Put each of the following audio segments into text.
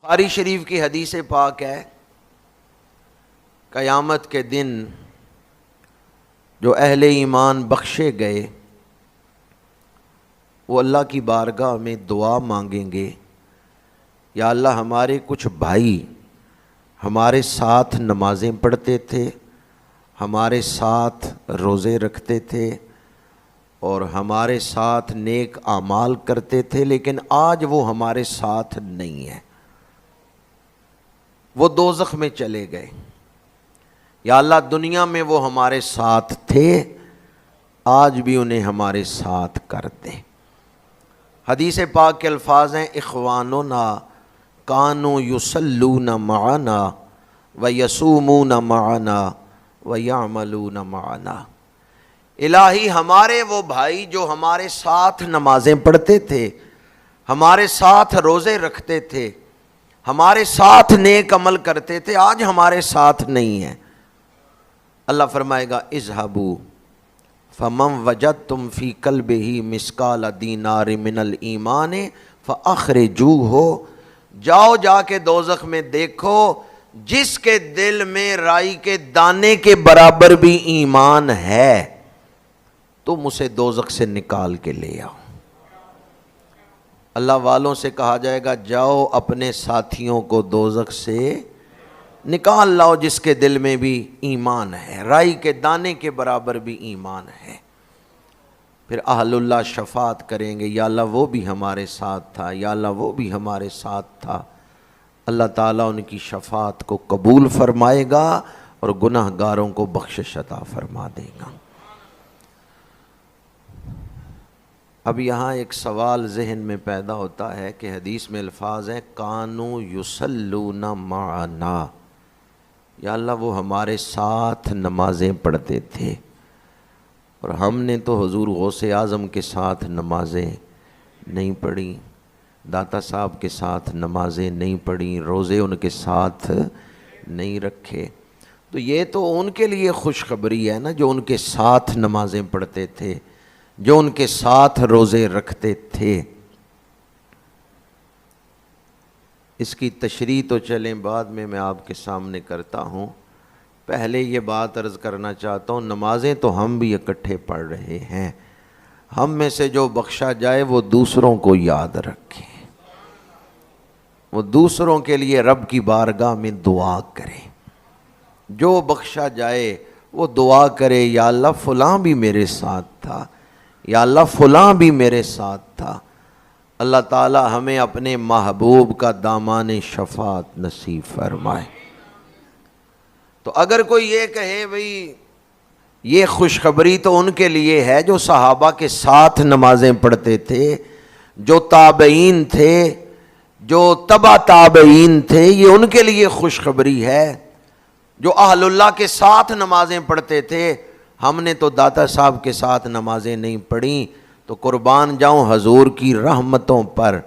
بخاری شریف کی حدیث پاک ہے، قیامت کے دن جو اہل ایمان بخشے گئے وہ اللہ کی بارگاہ میں دعا مانگیں گے، یا اللہ ہمارے کچھ بھائی ہمارے ساتھ نمازیں پڑھتے تھے، ہمارے ساتھ روزے رکھتے تھے اور ہمارے ساتھ نیک اعمال کرتے تھے، لیکن آج وہ ہمارے ساتھ نہیں ہیں، وہ دوزخ میں چلے گئے۔ یا اللہ دنیا میں وہ ہمارے ساتھ تھے، آج بھی انہیں ہمارے ساتھ کر دے۔ حدیث پاک کے الفاظ ہیں، اخواننا کانوا یصلون معنا ویصومون معنا ویعملون معنا۔ الہی ہمارے وہ بھائی جو ہمارے ساتھ نمازیں پڑھتے تھے، ہمارے ساتھ روزے رکھتے تھے، ہمارے ساتھ نیک عمل کرتے تھے، آج ہمارے ساتھ نہیں ہیں۔ اللہ فرمائے گا اذهبوا فمن وجدتم فی قلبہ مثقال دینار من الایمان فاخرجوہ۔ جاؤ جا کے دوزخ میں دیکھو جس کے دل میں رائی کے دانے کے برابر بھی ایمان ہے، تم اسے دوزخ سے نکال کے لے آؤ۔ اللہ والوں سے کہا جائے گا جاؤ اپنے ساتھیوں کو دوزخ سے نکال لاؤ جس کے دل میں بھی ایمان ہے، رائی کے دانے کے برابر بھی ایمان ہے۔ پھر اہل اللہ شفاعت کریں گے، یا اللہ وہ بھی ہمارے ساتھ تھا، یا اللہ وہ بھی ہمارے ساتھ تھا۔ اللہ تعالیٰ ان کی شفاعت کو قبول فرمائے گا اور گناہ گاروں کو بخشش عطا فرما دے گا۔ اب یہاں ایک سوال ذہن میں پیدا ہوتا ہے کہ حدیث میں الفاظ ہیں کانوا یصلون معنا، یا اللہ وہ ہمارے ساتھ نمازیں پڑھتے تھے، اور ہم نے تو حضور غوث اعظم کے ساتھ نمازیں نہیں پڑھی، داتا صاحب کے ساتھ نمازیں نہیں پڑھی، روزے ان کے ساتھ نہیں رکھے۔ تو یہ تو ان کے لیے خوشخبری ہے نا جو ان کے ساتھ نمازیں پڑھتے تھے، جو ان کے ساتھ روزے رکھتے تھے۔ اس کی تشریح تو چلیں بعد میں آپ کے سامنے کرتا ہوں، پہلے یہ بات عرض کرنا چاہتا ہوں، نمازیں تو ہم بھی اکٹھے پڑھ رہے ہیں، ہم میں سے جو بخشا جائے وہ دوسروں کو یاد رکھے، وہ دوسروں کے لیے رب کی بارگاہ میں دعا کرے، جو بخشا جائے وہ دعا کرے یا اللہ فلاں بھی میرے ساتھ تھا، یا اللہ فلاں بھی میرے ساتھ تھا۔ اللہ تعالی ہمیں اپنے محبوب کا دامان شفاعت نصیب فرمائے۔ تو اگر کوئی یہ کہے بھئی یہ خوشخبری تو ان کے لیے ہے جو صحابہ کے ساتھ نمازیں پڑھتے تھے، جو تابعین تھے، جو تبع تابعین تھے، یہ ان کے لیے خوشخبری ہے، جو اہل اللہ کے ساتھ نمازیں پڑھتے تھے، ہم نے تو داتا صاحب کے ساتھ نمازیں نہیں پڑھیں، تو قربان جاؤں حضور کی رحمتوں پر۔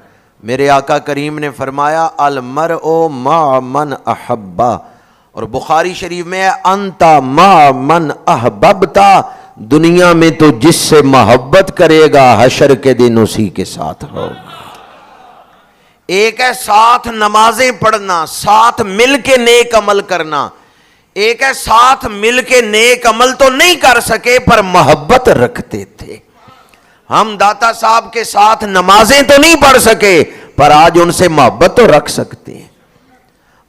میرے آقا کریم نے فرمایا المرء مع من احبا، اور بخاری شریف میں ہے انت مع من احببتا، دنیا میں تو جس سے محبت کرے گا حشر کے دن اسی کے ساتھ ہوگا۔ ایک ہے ساتھ نمازیں پڑھنا، ساتھ مل کے نیک عمل کرنا، ایک ہے ساتھ مل کے نیک عمل تو نہیں کر سکے پر محبت رکھتے تھے۔ ہم داتا صاحب کے ساتھ نمازیں تو نہیں پڑھ سکے پر آج ان سے محبت تو رکھ سکتے ہیں،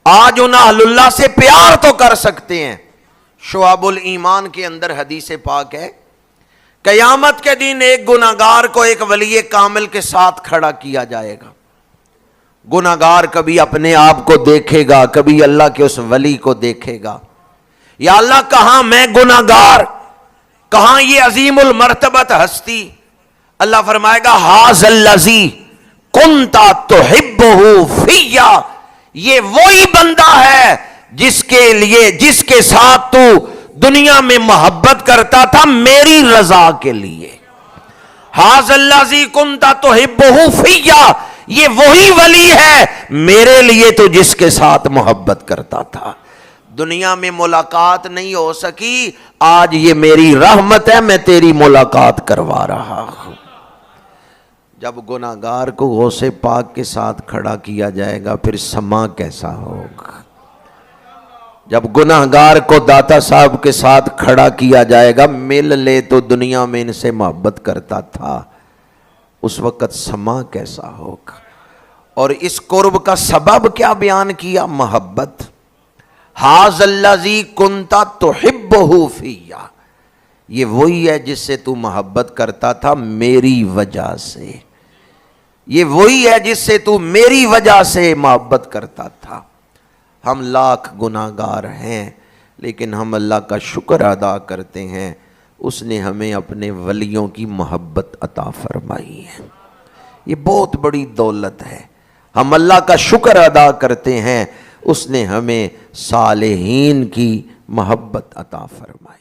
آج ان اہل اللہ سے پیار تو کر سکتے ہیں۔ شعب الایمان کے اندر حدیث پاک ہے قیامت کے دن ایک گناہگار کو ایک ولی کامل کے ساتھ کھڑا کیا جائے گا۔ گناہگار کبھی اپنے آپ کو دیکھے گا، کبھی اللہ کے اس ولی کو دیکھے گا، یا اللہ کہاں میں گناہگار، کہاں یہ عظیم المرتبت ہستی۔ اللہ فرمائے گا ھذا الذی کنت تحبہ فیا، یہ وہی بندہ ہے جس کے ساتھ تو دنیا میں محبت کرتا تھا میری رضا کے لیے۔ ھذا الذی کنت تحبہ فیا، یہ وہی ولی ہے میرے لیے تو جس کے ساتھ محبت کرتا تھا۔ دنیا میں ملاقات نہیں ہو سکی، آج یہ میری رحمت ہے، میں تیری ملاقات کروا رہا ہوں۔ جب گناہگار کو غوث پاک کے ساتھ کھڑا کیا جائے گا پھر سما کیسا ہوگا؟ جب گناہگار کو داتا صاحب کے ساتھ کھڑا کیا جائے گا، مل لے تو دنیا میں ان سے محبت کرتا تھا، اس وقت سما کیسا ہوگا؟ اور اس قرب کا سبب کیا بیان کیا؟ محبت۔ ھذا الذی کنت تحبہ فیہ، یہ وہی ہے جس سے تو محبت کرتا تھا میری وجہ سے، یہ وہی ہے جس سے تو میری وجہ سے محبت کرتا تھا۔ ہم لاکھ گناہگار ہیں لیکن ہم اللہ کا شکر ادا کرتے ہیں، اس نے ہمیں اپنے ولیوں کی محبت عطا فرمائی ہے۔ یہ بہت بڑی دولت ہے، ہم اللہ کا شکر ادا کرتے ہیں، اس نے ہمیں صالحین کی محبت عطا فرمائی۔